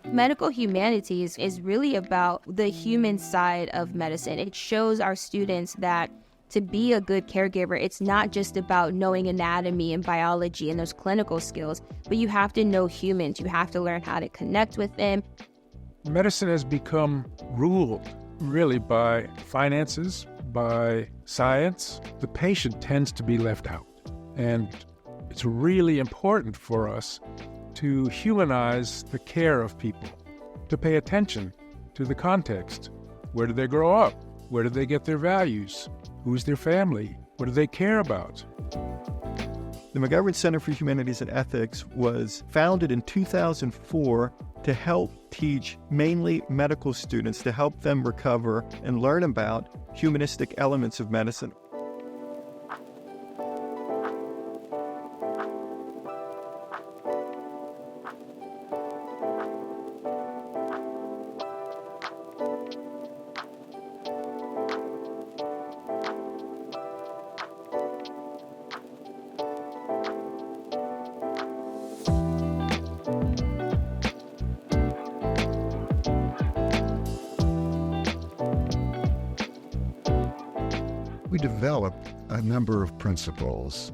Medical humanities is really about the human side of medicine. It shows our students that to be a good caregiver, it's not just about knowing anatomy and biology and those clinical skills, but you have to know humans. You have to learn how to connect with them. Medicine has become ruled really by finances, by science. The patient tends to be left out. And it's really important for us to humanize the care of people, to pay attention to the context. Where did they grow up? Where did they get their values? Who's their family? What do they care about? The McGovern Center for Humanities and Ethics was founded in 2004 to help teach mainly medical students, to help them recover and learn about humanistic elements of medicine. We developed a number of principles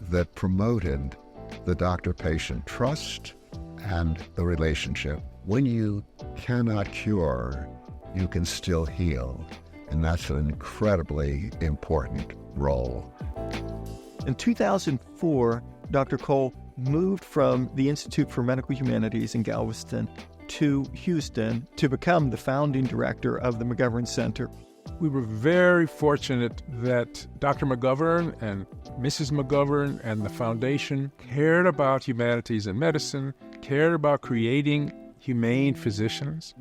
that promoted the doctor-patient trust and the relationship. When you cannot cure, you can still heal, and that's an incredibly important role. In 2004, Dr. Cole moved from the Institute for Medical Humanities in Galveston to Houston to become the founding director of the McGovern Center. We were very fortunate that Dr. McGovern and Mrs. McGovern and the foundation cared about humanities and medicine, cared about creating humane physicians.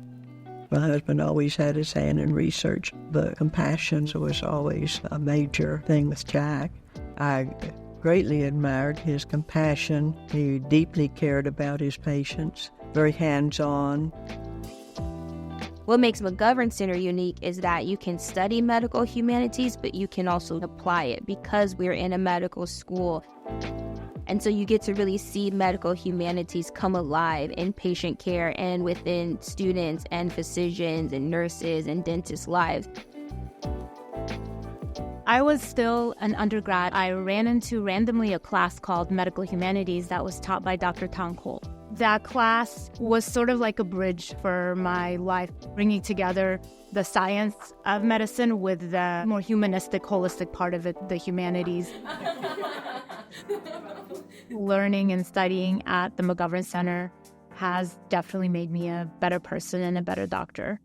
My husband always had his hand in research, but compassion was always a major thing with Jack. I greatly admired his compassion. He deeply cared about his patients, very hands-on. What makes McGovern Center unique is that you can study medical humanities, but you can also apply it because we're in a medical school. And so you get to really see medical humanities come alive in patient care and within students and physicians and nurses and dentists' lives. I was still an undergrad. I ran into randomly a class called Medical Humanities that was taught by Dr. Tom Cole. That class was sort of like a bridge for my life, bringing together the science of medicine with the more humanistic, holistic part of it, the humanities. Learning and studying at the McGovern Center has definitely made me a better person and a better doctor.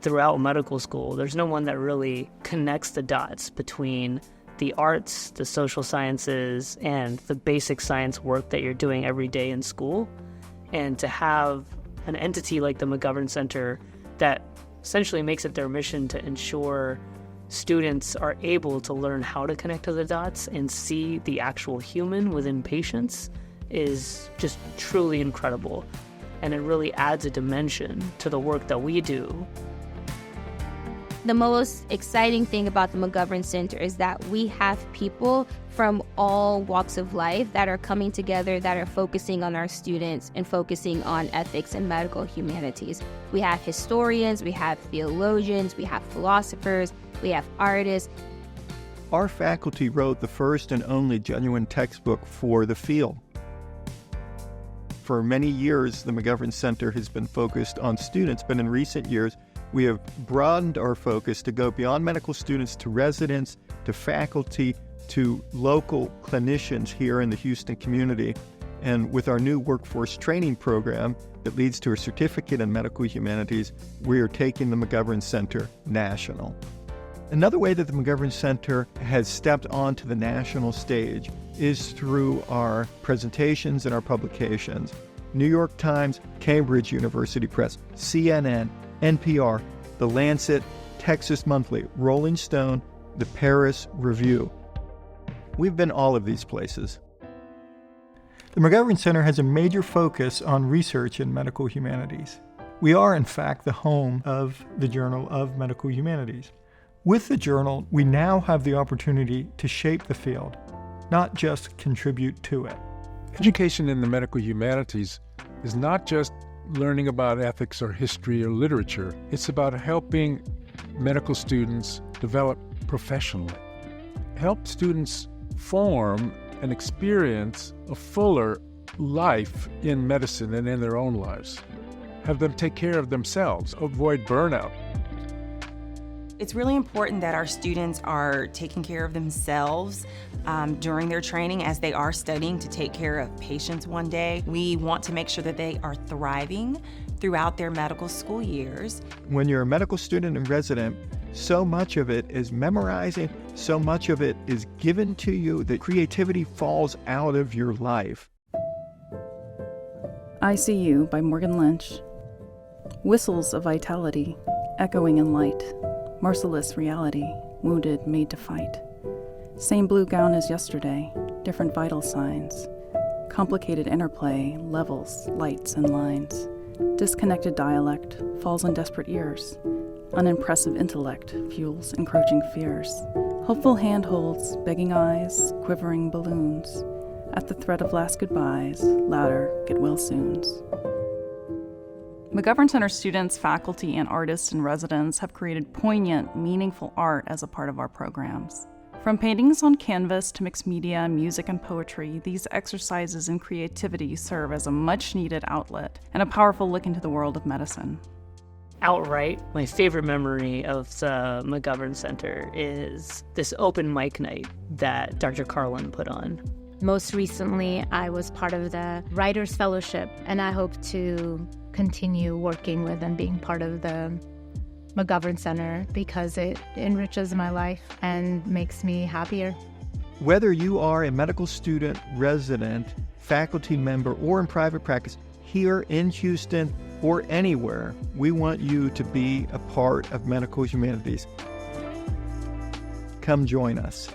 Throughout medical school, there's no one that really connects the dots between the arts, the social sciences, and the basic science work that you're doing every day in school. And to have an entity like the McGovern Center that essentially makes it their mission to ensure students are able to learn how to connect to the dots and see the actual human within patients is just truly incredible. And it really adds a dimension to the work that we do. The most exciting thing about the McGovern Center is that we have people from all walks of life that are coming together, that are focusing on our students and focusing on ethics and medical humanities. We have historians, we have theologians, we have philosophers, we have artists. Our faculty wrote the first and only genuine textbook for the field. For many years, the McGovern Center has been focused on students, but in recent years, we have broadened our focus to go beyond medical students to residents, to faculty, to local clinicians here in the Houston community. And with our new workforce training program that leads to a certificate in medical humanities, we are taking the McGovern Center national. Another way that the McGovern Center has stepped onto the national stage is through our presentations and our publications. New York Times, Cambridge University Press, CNN, NPR, The Lancet, Texas Monthly, Rolling Stone, the Paris Review. We've been all of these places. The McGovern Center has a major focus on research in medical humanities. We are, in fact, the home of the Journal of Medical Humanities. With the journal, we now have the opportunity to shape the field, not just contribute to it. Education in the medical humanities is not just learning about ethics or history or literature. It's about helping medical students develop professionally, help students form and experience a fuller life in medicine and in their own lives, have them take care of themselves, avoid burnout. It's really important that our students are taking care of themselves during their training as they are studying to take care of patients one day. We want to make sure that they are thriving throughout their medical school years. When you're a medical student and resident, so much of it is memorizing, so much of it is given to you that creativity falls out of your life. I See You by Morgan Lynch. Whistles of vitality, echoing in light. Merciless reality, wounded made to fight. Same blue gown as yesterday, different vital signs. Complicated interplay, levels, lights, and lines. Disconnected dialect falls on desperate ears. Unimpressive intellect fuels encroaching fears. Hopeful handholds, begging eyes, quivering balloons. At the threat of last goodbyes, louder get well soons. McGovern Center students, faculty, and artists and residents have created poignant, meaningful art as a part of our programs. From paintings on canvas to mixed media, music, and poetry, these exercises in creativity serve as a much-needed outlet and a powerful look into the world of medicine. Outright, my favorite memory of the McGovern Center is this open mic night that Dr. Carlin put on. Most recently, I was part of the Writers' Fellowship, and I hope to continue working with and being part of the McGovern Center because it enriches my life and makes me happier. Whether you are a medical student, resident, faculty member, or in private practice, here in Houston or anywhere, we want you to be a part of medical humanities. Come join us.